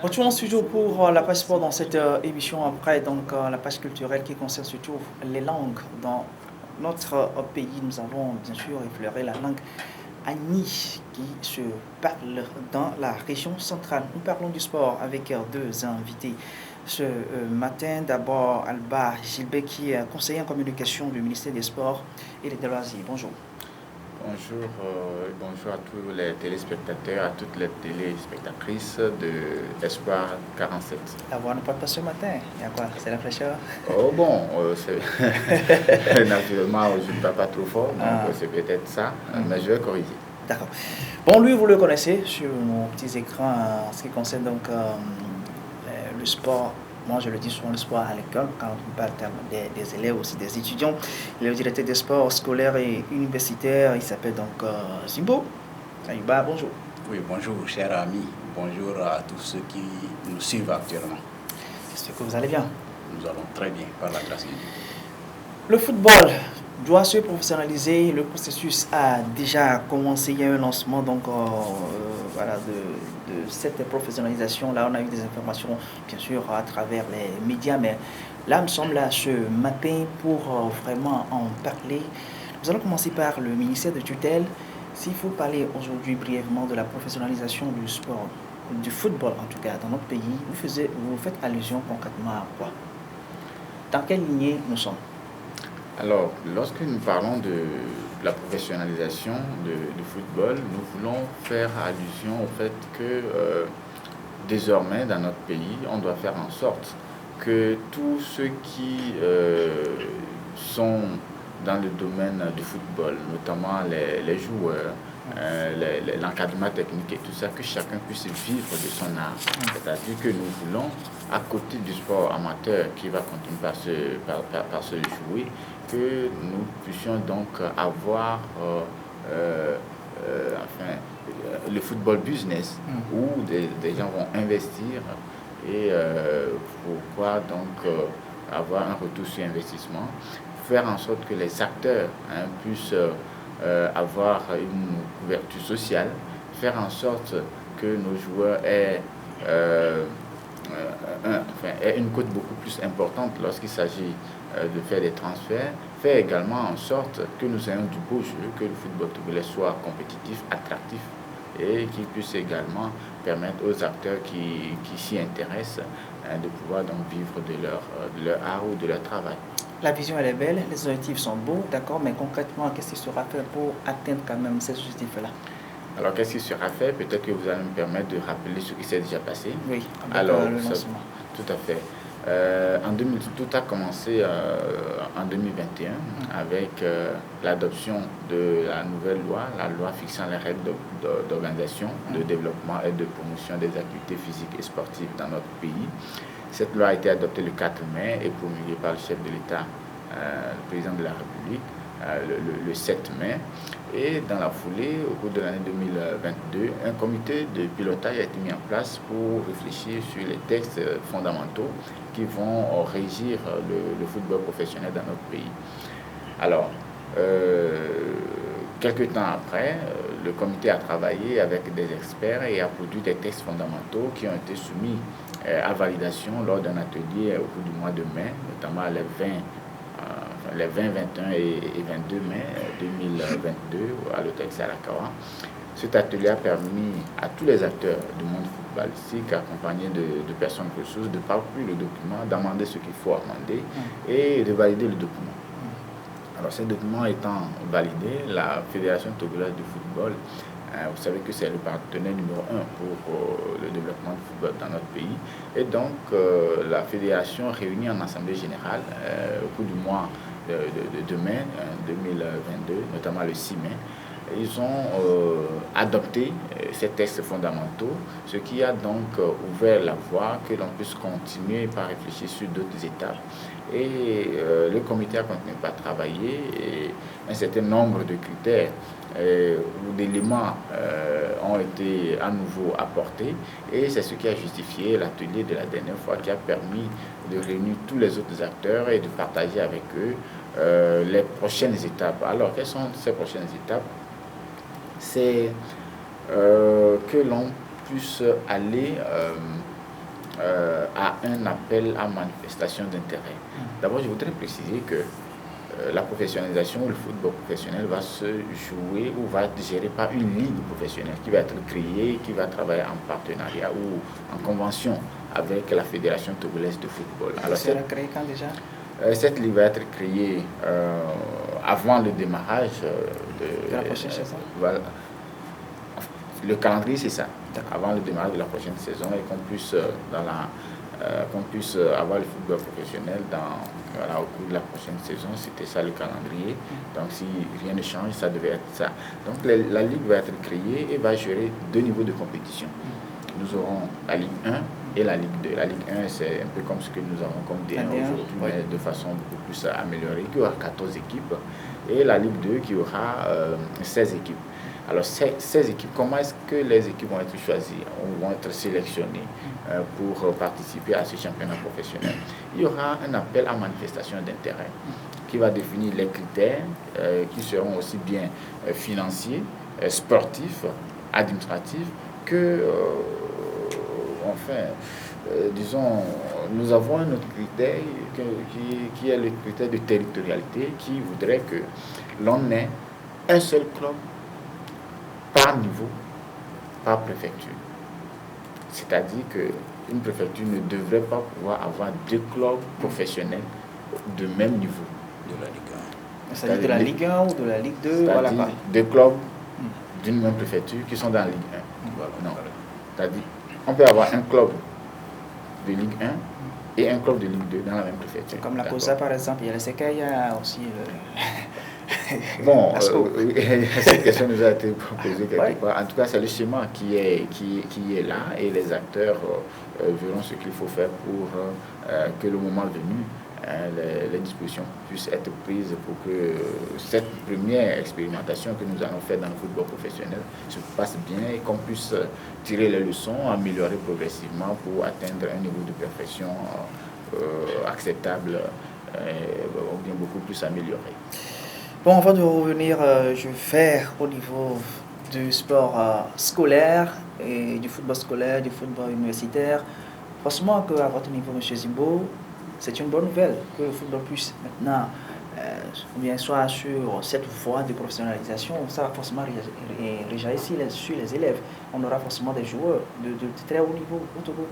Retour en studio pour la page sport dans cette émission après donc la page culturelle qui concerne surtout les langues dans notre pays. Nous avons bien sûr effleuré la langue Ani qui se parle dans la région centrale. Nous parlons du sport avec deux invités ce matin. D'abord Alba Gilbert qui est conseiller en communication du ministère des Sports et des Loisirs. Bonjour. Bonjour, bonjour à tous les téléspectateurs, à toutes les téléspectatrices de Espoir 47. La voix ne porte pas ce matin. Il y a quoi? C'est la fraîcheur? Oh bon, naturellement, je ne parle pas trop fort, donc c'est peut-être ça, mais je vais corriger. D'accord. Bon, lui, vous le connaissez sur nos petits écrans en ce qui concerne donc le sport. Moi, je le dis souvent, le sport à l'école, quand on parle des élèves, aussi des étudiants. Il est le directeur des sports scolaires et universitaires. Il s'appelle donc Zimbo. Ayuba, bonjour. Oui, bonjour, chers amis. Bonjour à tous ceux qui nous suivent actuellement. J'espère que vous allez bien. Nous allons très bien, par la grâce de Dieu. Le football doit se professionnaliser. Le processus a déjà commencé. Il y a eu un lancement donc, voilà, de cette professionnalisation. Là, on a eu des informations, bien sûr, à travers les médias. Mais là, nous sommes là ce matin pour vraiment en parler. Nous allons commencer par le ministère de tutelle. S'il faut parler aujourd'hui brièvement de la professionnalisation du sport, du football en tout cas, dans notre pays, vous faites allusion concrètement à quoi? Dans quelle lignée nous sommes? Alors, lorsque nous parlons de la professionnalisation du football, nous voulons faire allusion au fait que désormais, dans notre pays, on doit faire en sorte que tous ceux qui sont dans le domaine du football, notamment les joueurs, l'encadrement technique et tout ça, que chacun puisse vivre de son art. C'est-à-dire que nous voulons, à côté du sport amateur qui va continuer par se jouer, que nous puissions donc avoir le football business où des gens vont investir et pourquoi donc avoir un retour sur investissement, faire en sorte que les acteurs puissent avoir une couverture sociale, faire en sorte que nos joueurs aient une cote beaucoup plus importante lorsqu'il s'agit de faire des transferts, faire également en sorte que nous ayons du beau jeu, que le football togolais soit compétitif, attractif et qu'il puisse également permettre aux acteurs qui s'y intéressent de pouvoir donc vivre de leur art ou de leur travail. La vision elle est belle, les objectifs sont beaux, d'accord, mais concrètement, qu'est-ce qui sera fait pour atteindre quand même ces objectifs-là? Alors, qu'est-ce qui sera fait? Peut-être que vous allez me permettre de rappeler ce qui s'est déjà passé. Oui, alors, le lancement. Tout à fait. Tout a commencé en 2021 avec l'adoption de la nouvelle loi, la loi fixant les règles d'organisation, de développement et de promotion des activités physiques et sportives dans notre pays. Cette loi a été adoptée le 4 mai et promulguée par le chef de l'État, le président de la République, le 7 mai. Et dans la foulée, au cours de l'année 2022, un comité de pilotage a été mis en place pour réfléchir sur les textes fondamentaux qui vont régir le football professionnel dans notre pays. Alors, quelques temps après, le comité a travaillé avec des experts et a produit des textes fondamentaux qui ont été soumis à validation lors d'un atelier au cours du mois de mai, notamment les 20, 21 et 22 mai 2022 à l'hôtel Sarakawa. Cet atelier a permis à tous les acteurs du monde footballistique, accompagnés de personnes ressources, de parcourir le document, d'amender ce qu'il faut amender et de valider le document. Alors, ce document étant validé, la Fédération togolaise de football, vous savez que c'est le partenaire numéro 1 pour le développement du football dans notre pays. Et donc, la fédération réunie en assemblée générale au cours du mois de mai 2022, notamment le 6 mai, ils ont adopté ces textes fondamentaux, ce qui a donc ouvert la voie que l'on puisse continuer par réfléchir sur d'autres étapes. Et le comité a continué par travailler et un certain nombre de critères ou d'éléments ont été à nouveau apportés et c'est ce qui a justifié l'atelier de la dernière fois qui a permis de réunir tous les autres acteurs et de partager avec eux les prochaines étapes. Alors, quelles sont ces prochaines étapes? C'est que l'on puisse aller à un appel à manifestation d'intérêt. D'abord, je voudrais préciser que la professionnalisation, le football professionnel va se jouer ou va être géré par une ligue professionnelle qui va être créée, qui va travailler en partenariat ou en convention avec la Fédération togolaise de football. Alors, ça sera créé quand déjà? Cette ligue va être créée avant le démarrage de la prochaine saison. Voilà. Le calendrier, c'est ça. Avant le démarrage de la prochaine saison et qu'on puisse, qu'on puisse avoir le football professionnel au cours de la prochaine saison. C'était ça le calendrier. Donc si rien ne change, ça devait être ça. Donc la Ligue va être créée et va gérer 2 niveaux de compétition. Nous aurons la Ligue 1 et la Ligue 2. La Ligue 1, c'est un peu comme ce que nous avons comme D1 aujourd'hui, mais de façon beaucoup plus améliorée, qui aura 14 équipes. Et la Ligue 2 qui aura 16 équipes. Alors, ces équipes, comment est-ce que les équipes vont être choisies ou vont être sélectionnées pour participer à ce championnat professionnel? Il y aura un appel à manifestation d'intérêt qui va définir les critères qui seront aussi bien financiers, sportifs, administratifs que, disons, nous avons un autre critère qui est le critère de territorialité qui voudrait que l'on ait un seul club par niveau, par préfecture. C'est-à-dire qu'une préfecture ne devrait pas pouvoir avoir 2 clubs professionnels de même niveau. De la Ligue 1. C'est-à-dire de la Ligue 1 ou de la Ligue 2, voilà. 2 clubs d'une même préfecture qui sont dans la Ligue 1. Voilà. Non. C'est-à-dire, on peut avoir un club de Ligue 1 et un club de Ligue 2 dans la même préfecture. Comme la COSA par exemple, il y a le CK, il y a aussi bon, cette question nous a été posée quelque part. En tout cas, c'est le schéma qui est là et les acteurs verront ce qu'il faut faire pour que le moment venu, les dispositions puissent être prises pour que cette première expérimentation que nous allons faire dans le football professionnel se passe bien et qu'on puisse tirer les leçons, améliorer progressivement pour atteindre un niveau de perfection acceptable ou bien beaucoup plus amélioré. Bon, avant de revenir, je vais faire au niveau du sport scolaire et du football scolaire, du football universitaire. Franchement, qu'à votre niveau, M. Zimbo, c'est une bonne nouvelle que le football puisse maintenant, bien soit sur cette voie de professionnalisation, ça va forcément réjaillir sur les élèves. On aura forcément des joueurs de très haut niveau au Togo.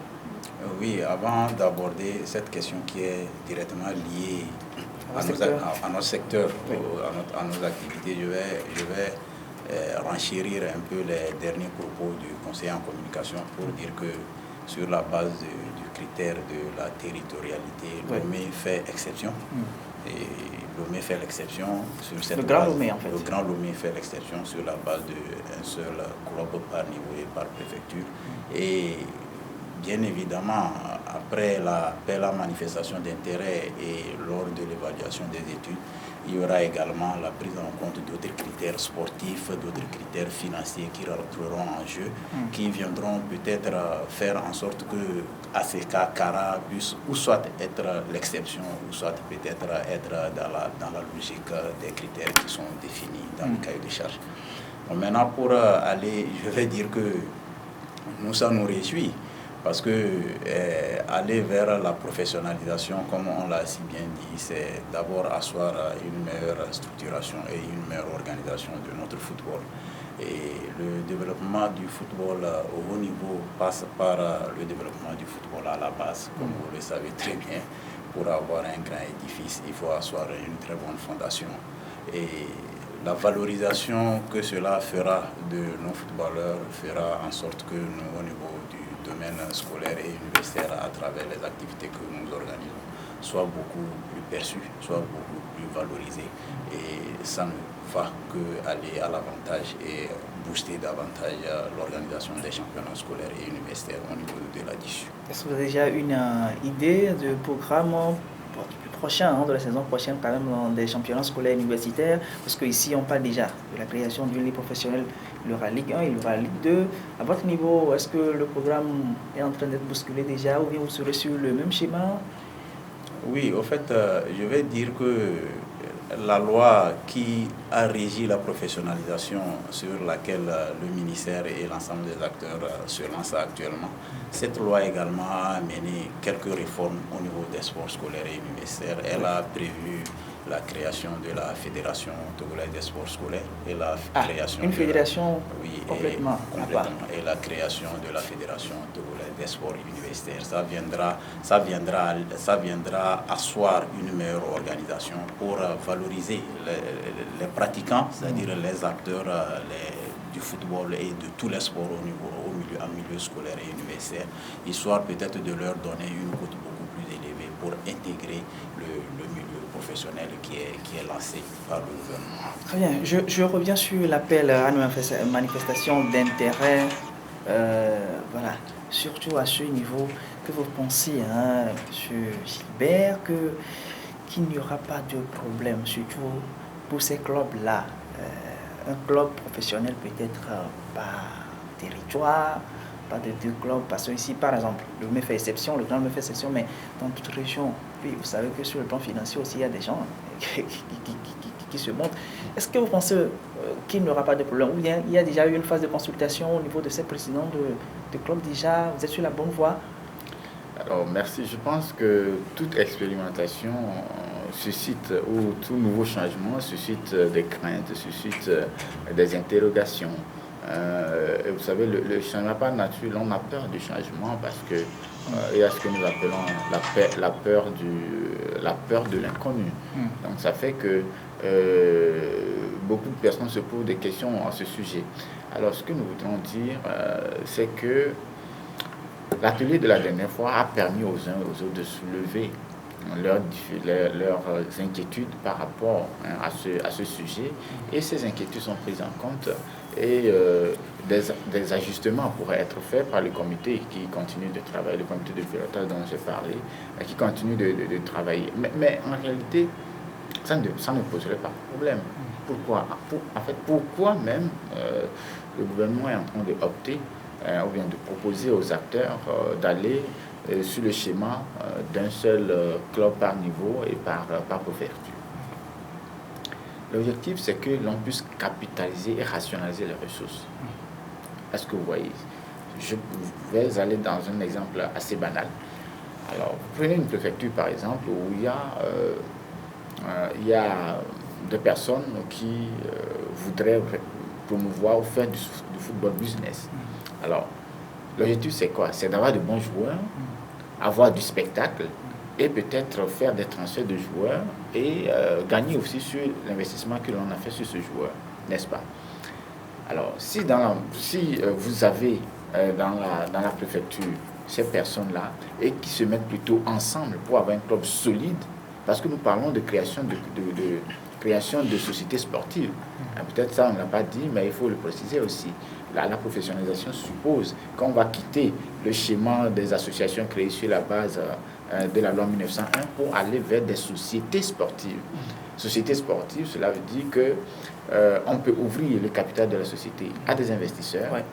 Oui, avant d'aborder cette question qui est directement liée à notre secteur, oui, à nos activités, je vais renchérir un peu les derniers propos du conseiller en communication pour dire que sur la base du critère de la territorialité, Lomé fait exception. Et Lomé fait l'exception sur cette Grand Lomé, en fait. Le Grand Lomé fait l'exception sur la base d'un seul club par niveau et par préfecture. Et bien évidemment, après l'appel à manifestation d'intérêt et lors de l'évaluation des études, il y aura également la prise en compte d'autres critères sportifs, d'autres critères financiers qui rentreront en jeu, qui viendront peut-être faire en sorte que ACK Kara puisse ou soit être l'exception, ou soit peut-être être dans la logique des critères qui sont définis dans le cahier de charge. Bon, maintenant, pour aller, je vais dire que nous, ça nous réjouit. Parce que aller vers la professionnalisation, comme on l'a si bien dit, c'est d'abord asseoir une meilleure structuration et une meilleure organisation de notre football. Et le développement du football au haut niveau passe par le développement du football à la base, comme vous le savez très bien. Pour avoir un grand édifice, il faut asseoir une très bonne fondation. Et la valorisation que cela fera de nos footballeurs fera en sorte que nous, au niveau du domaine scolaire et universitaire, à travers les activités que nous organisons, soit beaucoup plus perçu, soit beaucoup plus valorisé. Et ça ne va qu'aller à l'avantage et booster davantage l'organisation des championnats scolaires et universitaires au niveau de la DISU. Est-ce que vous avez déjà une idée de programme prochain, de la saison prochaine, quand même, des championnats scolaires et universitaires? Parce qu'ici, on parle déjà de la création d'une ligue professionnelle. Il y aura Ligue 1, il y aura Ligue 2. À votre niveau, est-ce que le programme est en train d'être bousculé déjà ou bien vous serez sur le même schéma? Oui, au fait, je vais dire que la loi qui a régi la professionnalisation sur laquelle le ministère et l'ensemble des acteurs se lancent actuellement, cette loi également a amené quelques réformes au niveau des sports scolaires et universitaires. Elle a prévu la création de la Fédération togolaise des sports scolaires et la création une fédération complètement, et la création de la Fédération togolaise des sports universitaires. Ça viendra asseoir une meilleure organisation pour valoriser les pratiquants, c'est-à-dire les acteurs du football et de tous les sports en milieu scolaire et universitaire, histoire peut-être de leur donner une cote beaucoup plus élevée pour intégrer le milieu professionnel qui est lancé par le gouvernement. Très bien. Je reviens sur l'appel à une manifestation d'intérêt, voilà, surtout à ce niveau. Que vous pensez, M. Gilbert, qu'il n'y aura pas de problème, surtout pour ces clubs-là. Un club professionnel peut-être par territoire, pas de deux clubs, parce que ici, par exemple, le club me fait exception, mais dans toute région, puis vous savez que sur le plan financier aussi, il y a des gens qui se montrent. Est-ce que vous pensez qu'il n'y aura pas de problème? Ou bien il y a déjà eu une phase de consultation au niveau de ces présidents de clubs déjà? Vous êtes sur la bonne voie? Alors, merci. Je pense que toute expérimentation suscite, ou tout nouveau changement suscite des craintes, suscite des interrogations. Et vous savez, le changement par nature, on a peur du changement parce que il y a ce que nous appelons la peur de l'inconnu. Donc ça fait que beaucoup de personnes se posent des questions à ce sujet. Alors ce que nous voudrons dire, c'est que l'atelier de la dernière fois a permis aux uns et aux autres de soulever leurs inquiétudes par rapport à ce sujet, et ces inquiétudes sont prises en compte et des ajustements pourraient être faits par le comité qui continue de travailler, le comité de pilotage dont j'ai parlé, qui continue de travailler. Mais en réalité, ça ne poserait pas de problème. Pourquoi? Pourquoi même le gouvernement est en train d'opter ou bien de proposer aux acteurs d'aller sur le schéma d'un seul club par niveau et par préfecture. L'objectif, c'est que l'on puisse capitaliser et rationaliser les ressources. Est-ce que vous voyez? Je vais aller dans un exemple assez banal. Alors, vous prenez une préfecture, par exemple, où il y a des personnes qui voudraient promouvoir ou faire du football business. Alors, l'objectif, c'est quoi? C'est d'avoir de bons joueurs, avoir du spectacle et peut-être faire des transferts de joueurs et gagner aussi sur l'investissement que l'on a fait sur ce joueur, n'est-ce pas? Alors, si vous avez dans la préfecture ces personnes-là et qui se mettent plutôt ensemble pour avoir un club solide, parce que nous parlons de création de sociétés sportives. Peut-être ça, on ne l'a pas dit, mais il faut le préciser aussi. La professionnalisation suppose qu'on va quitter le schéma des associations créées sur la base de la loi 1901 pour aller vers des sociétés sportives. Sociétés sportives, cela veut dire qu'on peut ouvrir le capital de la société à des investisseurs. Ouais.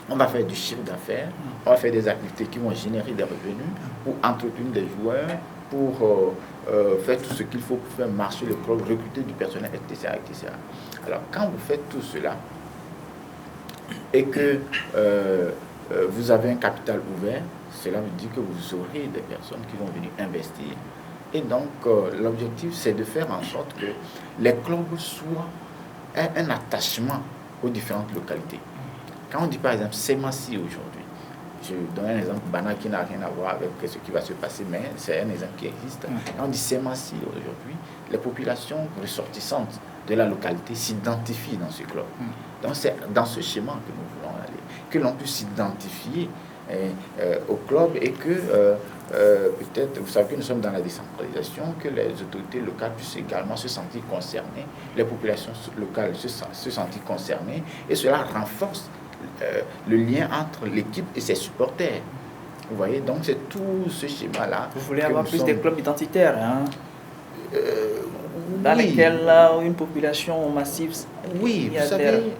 On va faire du chiffre d'affaires, on va faire des activités qui vont générer des revenus pour entretenir des joueurs, pour faire tout ce qu'il faut pour faire marcher le club, recruter du personnel, etc., etc. Alors, quand vous faites tout cela et que vous avez un capital ouvert, cela veut dire que vous aurez des personnes qui vont venir investir. Et donc, l'objectif, c'est de faire en sorte que les clubs soient un attachement aux différentes localités. Quand on dit par exemple Semassi aujourd'hui, je donne un exemple banal qui n'a rien à voir avec ce qui va se passer, mais c'est un exemple qui existe. Quand on dit Semassi aujourd'hui, les populations ressortissantes de la localité s'identifient dans ce club. Donc c'est dans ce schéma que nous voulons aller, que l'on puisse s'identifier au club et que peut-être, vous savez que nous sommes dans la décentralisation, que les autorités locales puissent également se sentir concernées, les populations locales se sentir concernées, et cela renforce le lien entre l'équipe et ses supporters. Vous voyez, donc c'est tout ce schéma-là. Vous voulez avoir plus de clubs identitaires, hein? Dans oui. lesquels une population massive. Oui, vous savez,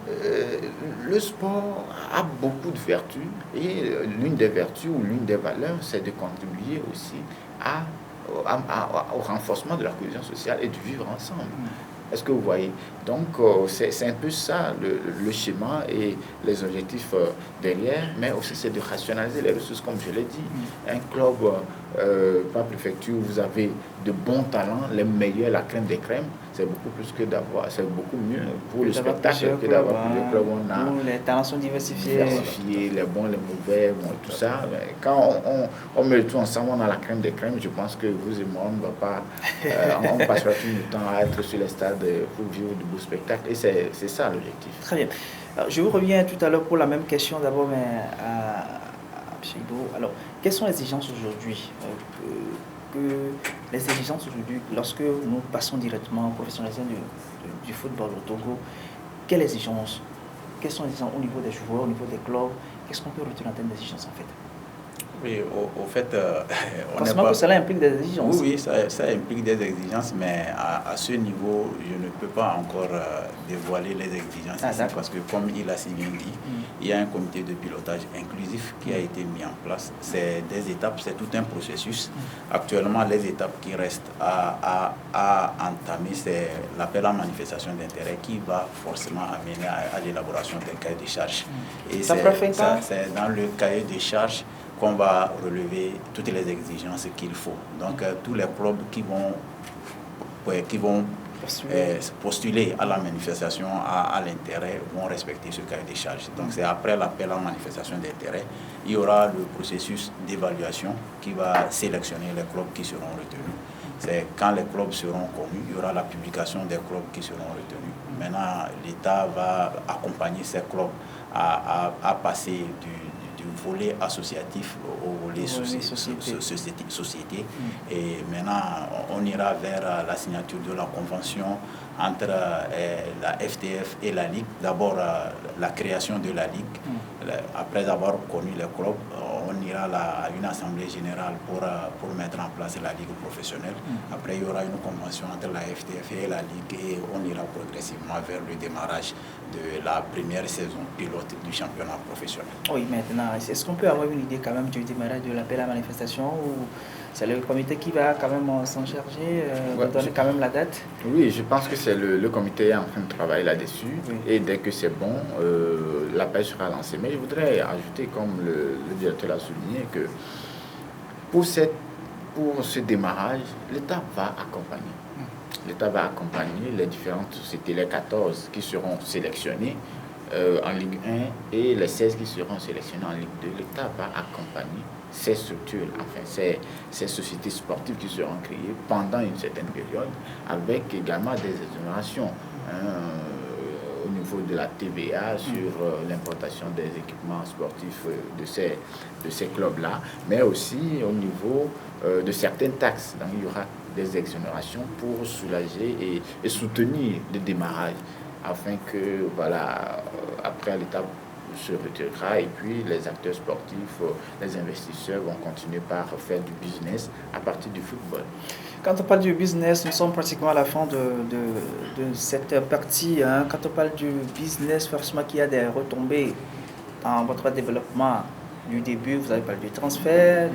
le sport a beaucoup de vertus et l'une des vertus ou l'une des valeurs, c'est de contribuer aussi à au renforcement de la cohésion sociale et du vivre ensemble. Est-ce que vous voyez? Donc, c'est un peu ça le schéma et les objectifs derrière, mais aussi c'est de rationaliser les ressources, comme je l'ai dit. Un club par préfecture, vous avez de bons talents, les meilleurs, la crème des crèmes. C'est beaucoup plus que d'avoir, c'est beaucoup mieux pour le spectacle que d'avoir plusieurs clubs. Les talents sont diversifiés. Les bons, les mauvais, tout ça. Mais quand on met tout ensemble, on a la crème des crèmes. Je pense que vous et moi, on ne va pas, on passera tout le temps à être sur les stades pour vivre de beaux spectacles. Et c'est ça l'objectif. Très bien. Alors, je vous reviens tout à l'heure pour la même question d'abord, mais à Cheibou. Alors, quelles sont les exigences aujourd'hui les exigences aujourd'hui, lorsque nous passons directement au professionnalisation du football au Togo, quelles exigences? Quelles sont les exigences au niveau des joueurs, au niveau des clubs? Qu'est-ce qu'on peut retenir en termes d'exigences en fait? Oui, au fait, forcément que cela implique des exigences. Oui, ça implique des exigences, mais à ce niveau, je ne peux pas encore dévoiler les exigences ici, parce que comme il a si bien dit, il y a un comité de pilotage inclusif qui a été mis en place. C'est des étapes, c'est tout un processus. Actuellement, les étapes qui restent à entamer, c'est l'appel à manifestation d'intérêt qui va forcément amener à l'élaboration d'un cahier de charges. Et c'est dans le cahier de charges qu'on va relever toutes les exigences qu'il faut. Donc, tous les clubs qui vont postuler à la manifestation à l'intérêt vont respecter ce cahier de charges. Donc, c'est après l'appel à manifestation d'intérêt, il y aura le processus d'évaluation qui va sélectionner les clubs qui seront retenus. C'est quand les clubs seront connus, il y aura la publication des clubs qui seront retenus. Maintenant, l'État va accompagner ces clubs à passer du volet associatif au volet société. Et maintenant, on ira vers la signature de la convention entre la FTF et la Ligue. D'abord, la création de la Ligue. Après avoir connu les clubs, on ira à une assemblée générale pour mettre en place la Ligue professionnelle. Après, il y aura une convention entre la FTF et la Ligue et on ira progressivement vers le démarrage de la première saison pilote du championnat professionnel. Oui, maintenant, est-ce qu'on peut avoir une idée quand même du démarrage de l'appel à manifestation ou c'est le comité qui va quand même s'en charger, donner quand même la date? Oui, je pense que c'est le comité est en train de travailler là-dessus et dès que c'est bon, l'appel sera lancé. Mais je voudrais ajouter, comme le directeur l'a souligné, que pour ce démarrage, l'État va accompagner. L'État va accompagner les différentes sociétés, les 14 qui seront sélectionnées en Ligue 1 et les 16 qui seront sélectionnés en Ligue 2. L'État va accompagner ces structures, enfin ces sociétés sportives qui seront créées pendant une certaine période, avec également des exonérations au niveau de la TVA sur l'importation des équipements sportifs de ces clubs-là, mais aussi au niveau de certaines taxes. Donc il y aura des exonérations pour soulager et soutenir le démarrage, afin que, après l'État se retirera et puis les acteurs sportifs, les investisseurs vont continuer par faire du business à partir du football. Quand on parle du business, nous sommes pratiquement à la fin de cette partie. Quand on parle du business, forcément qu'il y a des retombées dans votre développement. Du début, vous avez parlé du transfert,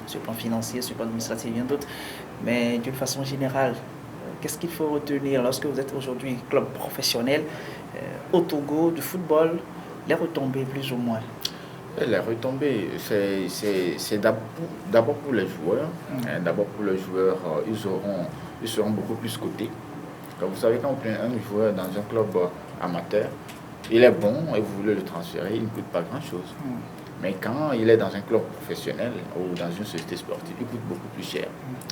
sur le plan financier, sur le plan administratif, bien d'autres. Mais d'une façon générale, qu'est-ce qu'il faut retenir lorsque vous êtes aujourd'hui club professionnel au Togo du football, les retombées plus ou moins? Les retombées, c'est d'abord pour les joueurs. D'abord pour les joueurs, ils seront beaucoup plus cotés. Comme vous savez, quand vous prenez un joueur dans un club amateur, il est bon et vous voulez le transférer, il ne coûte pas grand-chose. Mais quand il est dans un club professionnel ou dans une société sportive, il coûte beaucoup plus cher.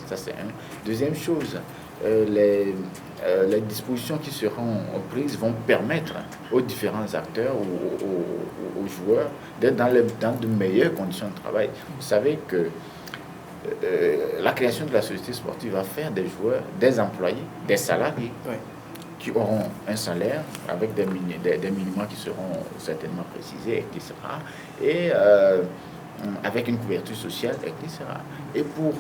Ça, c'est un. Deuxième chose, les dispositions qui seront prises vont permettre aux différents acteurs ou aux joueurs d'être dans de meilleures conditions de travail. Vous savez que la création de la société sportive va faire des joueurs, des employés, des salariés. Qui auront un salaire avec des minima qui seront certainement précisés, etc. Et avec une couverture sociale, etc. Et vous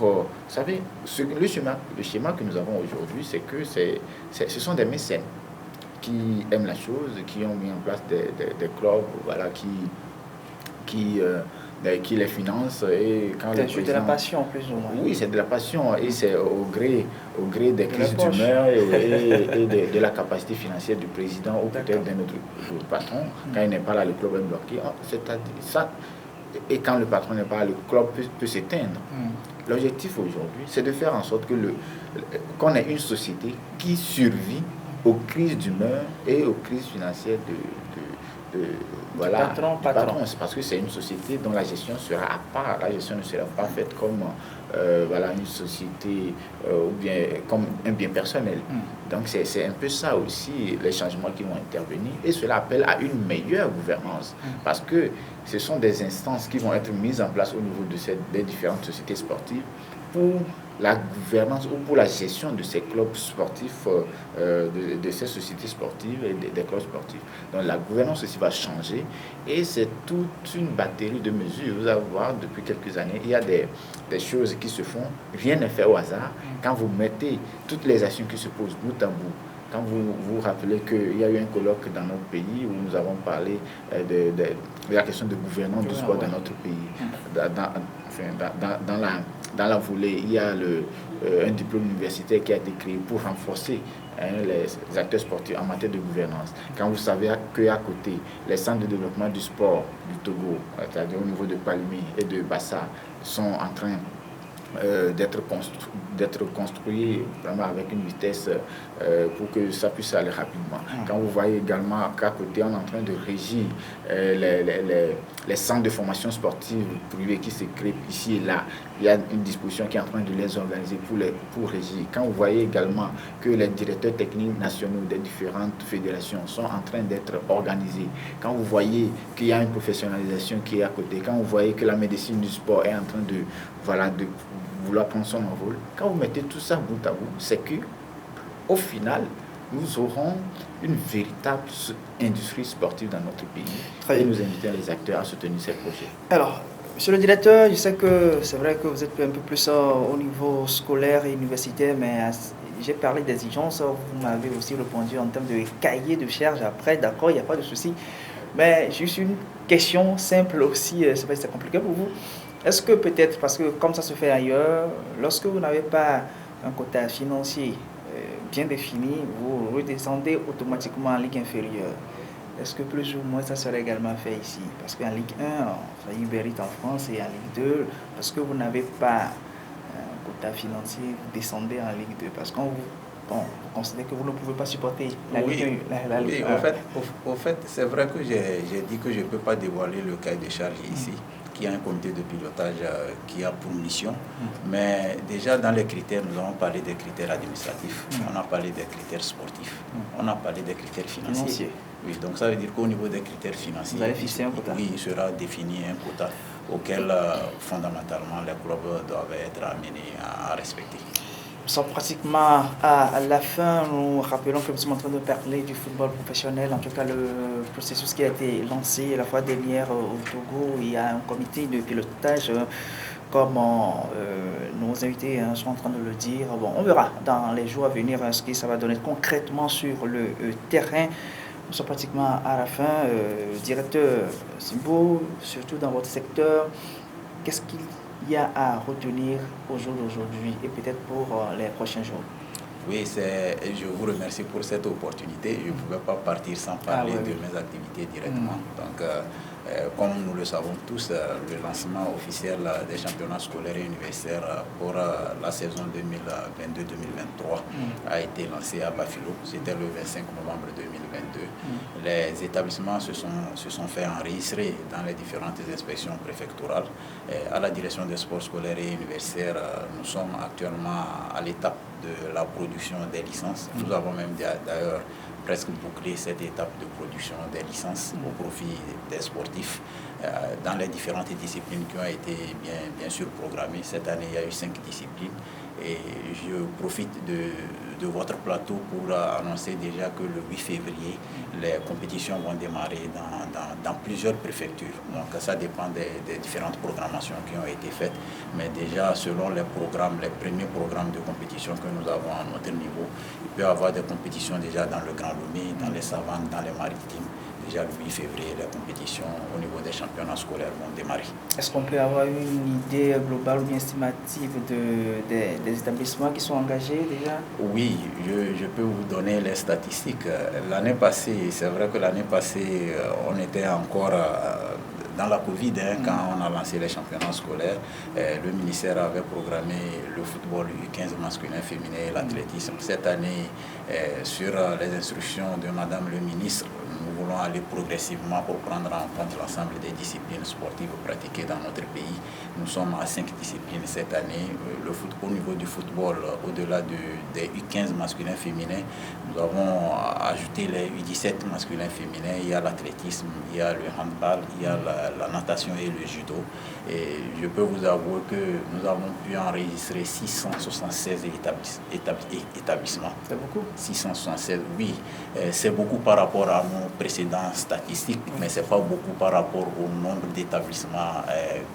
savez, le schéma que nous avons aujourd'hui, c'est que ce sont des mécènes qui aiment la chose, qui ont mis en place des clubs, qui qui les finance. Et quand C'est de la passion, plus ou moins. Oui, c'est de la passion et c'est au gré des crises d'humeur et de la capacité financière du président ou peut-être d'un autre patron. Quand il n'est pas là, le club est bloqué. C'est-à-dire ça. Et quand le patron n'est pas là, le club peut s'éteindre. L'objectif aujourd'hui, c'est de faire en sorte qu'on ait une société qui survit aux crises d'humeur et aux crises financières du patron. C'est parce que c'est une société dont la gestion sera à part. La gestion ne sera pas faite comme une société ou bien comme un bien personnel. Donc c'est un peu ça aussi les changements qui vont intervenir et cela appelle à une meilleure gouvernance parce que ce sont des instances qui vont être mises en place au niveau des différentes sociétés sportives pour la gouvernance ou pour la gestion de ces clubs sportifs, de ces sociétés sportives et des clubs sportifs. Donc la gouvernance aussi va changer et c'est toute une batterie de mesures. Vous allez voir, depuis quelques années, il y a des choses qui se font, rien n'est fait au hasard. Quand vous mettez toutes les actions qui se posent bout à bout, quand vous vous rappelez qu'il y a eu un colloque dans notre pays où nous avons parlé de la question de gouvernance du sport dans notre pays, dans la volée, il y a un diplôme universitaire qui a été créé pour renforcer les acteurs sportifs en matière de gouvernance. Quand vous savez qu'à côté, les centres de développement du sport du Togo, c'est-à-dire au niveau de Palmi et de Bassa, sont en train d'être construit vraiment avec une vitesse pour que ça puisse aller rapidement. Quand vous voyez également qu'à côté, on est en train de régir les centres de formation sportive privés qui se créent ici et là, il y a une disposition qui est en train de les organiser pour régir. Quand vous voyez également que les directeurs techniques nationaux des différentes fédérations sont en train d'être organisés, quand vous voyez qu'il y a une professionnalisation qui est à côté, quand vous voyez que la médecine du sport est en train de vouloir prendre son envol, quand vous mettez tout ça bout à bout, c'est que au final, nous aurons une véritable industrie sportive dans notre pays et nous invitons les acteurs à soutenir ces projets. Alors, monsieur le directeur, je sais que c'est vrai que vous êtes un peu plus au niveau scolaire et universitaire, mais j'ai parlé d'exigence, vous m'avez aussi répondu en termes de cahier de charge après, d'accord, il n'y a pas de souci. Mais juste une question simple aussi, c'est pas si c'est compliqué pour vous. Est-ce que peut-être, parce que comme ça se fait ailleurs, lorsque vous n'avez pas un quota financier bien défini, vous redescendez automatiquement en Ligue inférieure. Est-ce que plus ou moins ça serait également fait ici? Parce qu'en Ligue 1, ça y mérite en France et en Ligue 2, parce que vous n'avez pas un quota financier, vous descendez en Ligue 2. Parce qu'on vous considère que vous ne pouvez pas supporter la Ligue 1. Oui, au fait, c'est vrai que j'ai dit que je ne peux pas dévoiler le cahier de charge ici, qui a un comité de pilotage qui a pour mission. Mais déjà dans les critères, nous avons parlé des critères administratifs, on a parlé des critères sportifs, on a parlé des critères financiers. Oui, donc ça veut dire qu'au niveau des critères financiers, vous allez fixer un quota. Oui, il sera défini un quota auquel fondamentalement les clubs doivent être amenés à respecter. Nous sommes pratiquement à la fin. Nous rappelons que nous sommes en train de parler du football professionnel, en tout cas le processus qui a été lancé la fois dernière au Togo. Il y a un comité de pilotage, comme nos invités sont en train de le dire. Bon, on verra dans les jours à venir ce que ça va donner concrètement sur le terrain. Nous sommes pratiquement à la fin. Directeur Simbo, surtout dans votre secteur, qu'est-ce qu'il y a à retenir au jour d'aujourd'hui et peut-être pour les prochains jours? Oui, je vous remercie pour cette opportunité. Je ne pouvais pas partir sans parler de mes activités directement. Donc, comme nous le savons tous, le lancement officiel des championnats scolaires et universitaires pour la saison 2022-2023 a été lancé à Bafilo. C'était le 25 novembre 2022. Les établissements se sont fait enregistrer dans les différentes inspections préfectorales. À la direction des sports scolaires et universitaires, nous sommes actuellement à l'étape de la production des licences. Nous avons même d'ailleurs presque bouclé cette étape de production des licences au profit des sportifs dans les différentes disciplines qui ont été bien sûr programmées. Cette année, il y a eu 5 disciplines et je profite de votre plateau pour annoncer déjà que le 8 février, les compétitions vont démarrer dans plusieurs préfectures. Donc ça dépend des différentes programmations qui ont été faites. Mais déjà, selon les premiers programmes de compétition que nous avons à notre niveau, il peut y avoir des compétitions déjà dans le Grand Lomé, dans les Savanes, dans les Maritimes. déjà le 8 février, les compétitions au niveau des championnats scolaires vont démarrer. Est-ce qu'on peut avoir une idée globale ou bien estimative des établissements qui sont engagés déjà? Oui, je peux vous donner les statistiques. L'année passée, c'est vrai que l'année passée, on était encore dans la Covid, quand on a lancé les championnats scolaires. Le ministère avait programmé le football U15 masculin, féminin et l'athlétisme. Cette année, sur les instructions de Madame le ministre, nous voulons aller progressivement pour prendre en compte l'ensemble des disciplines sportives pratiquées dans notre pays. Nous sommes à 5 disciplines cette année. Au niveau du football, au-delà des U15 masculins féminins, nous avons ajouté les U17 masculins féminins. Il y a l'athlétisme, il y a le handball, il y a la natation et le judo. Et je peux vous avouer que nous avons pu enregistrer 676 établissements. C'est beaucoup? 676, oui. C'est beaucoup par rapport à nos précédentes statistiques, mais ce n'est pas beaucoup par rapport au nombre d'établissements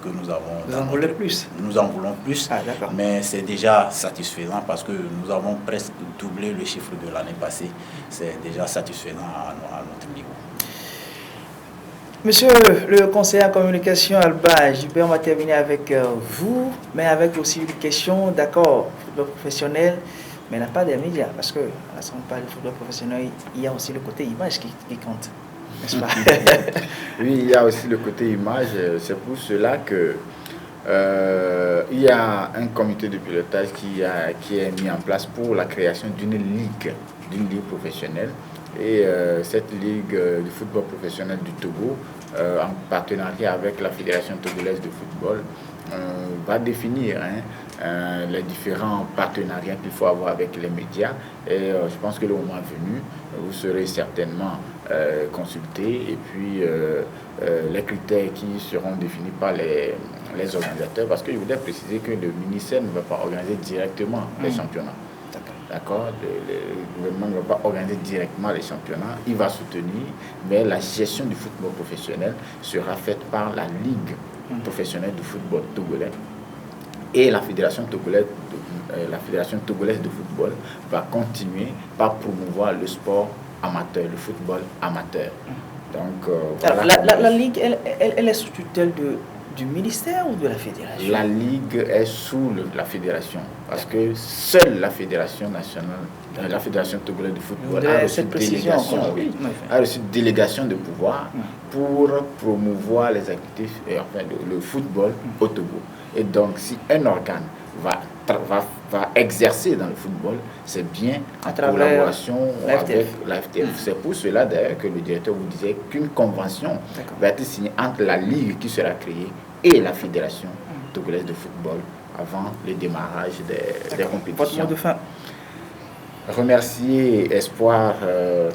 que nous avons. Vous en voulez plus? Nous en voulons plus, mais c'est déjà satisfaisant parce que nous avons presque doublé le chiffre de l'année passée. C'est déjà satisfaisant à notre niveau. Monsieur le conseiller en communication Alba JP, on va terminer avec vous, mais avec aussi une question, d'accord, football professionnel, mais il n'y a pas des médias, parce que si on parle de football professionnel, il y a aussi le côté image qui compte, n'est-ce pas? Oui, il y a aussi le côté image, c'est pour cela que il y a un comité de pilotage qui est mis en place pour la création d'une ligue professionnelle. Et cette ligue du football professionnel du Togo, en partenariat avec la Fédération togolaise de football, va définir les différents partenariats qu'il faut avoir avec les médias. Et je pense que le moment venu, vous serez certainement consultés. Et puis, les critères qui seront définis par les organisateurs, parce que je voudrais préciser que le ministère ne va pas organiser directement les championnats. D'accord, le gouvernement ne va pas organiser directement les championnats, il va soutenir, mais la gestion du football professionnel sera faite par la Ligue professionnelle du football togolais. Et la Fédération togolaise de football va continuer par promouvoir le sport amateur, le football amateur. Donc, alors, la Ligue, elle est sous tutelle du ministère ou de la fédération? La Ligue est sous la fédération, parce que seule la fédération nationale, la fédération togolaise de football a reçu délégation de pouvoir pour promouvoir les activités, enfin le football au Togo. Et donc si un organe va exercer dans le football, c'est bien en collaboration avec l'AFTF. C'est pour cela d'ailleurs que le directeur vous disait qu'une convention va être signée entre la Ligue qui sera créée et la Fédération togolaise de football avant le démarrage des compétitions. Votre mot de fin? Remercier Espoir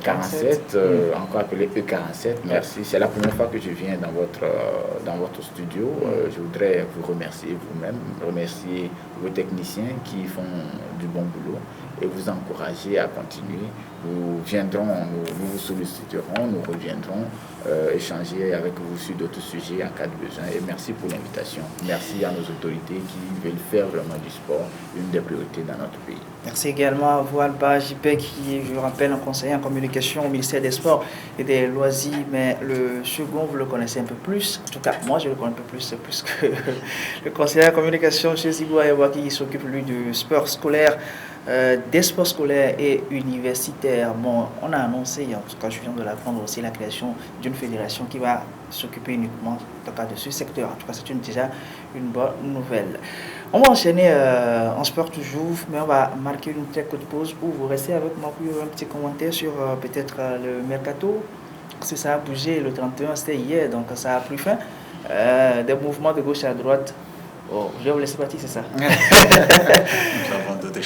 47, encore appelé E47. Merci. C'est la première fois que je viens dans votre studio. Je voudrais vous remercier vous-même, remercier vos techniciens qui font du bon boulot et vous encourager à continuer. Nous vous solliciterons, nous reviendrons échanger avec vous sur d'autres sujets en cas de besoin. Et merci pour l'invitation. Merci à nos autorités qui veulent faire vraiment du sport une des priorités dans notre pays. Merci également à vous, Alba JP, qui, je rappelle, un conseiller en communication au ministère des Sports et des Loisirs. Mais le second, vous le connaissez un peu plus. En tout cas, moi, je le connais un peu plus. C'est plus que le conseiller en communication chez Zibou Ayawa, qui s'occupe, lui, du sport scolaire, des sports scolaires et universitaires. Bon, on a annoncé, en tout cas, je viens de l'apprendre aussi, la création d'une fédération qui va s'occuper uniquement, en tout cas, de ce secteur. En tout cas, c'est déjà une bonne nouvelle. On va enchaîner en sport toujours, mais on va marquer une très courte pause où vous restez avec moi pour un petit commentaire sur peut-être le mercato. Parce que ça a bougé le 31, c'était hier, donc ça a pris fin. Des mouvements de gauche à droite. Oh, je vais vous laisser partir, c'est ça. Nous avons d'autres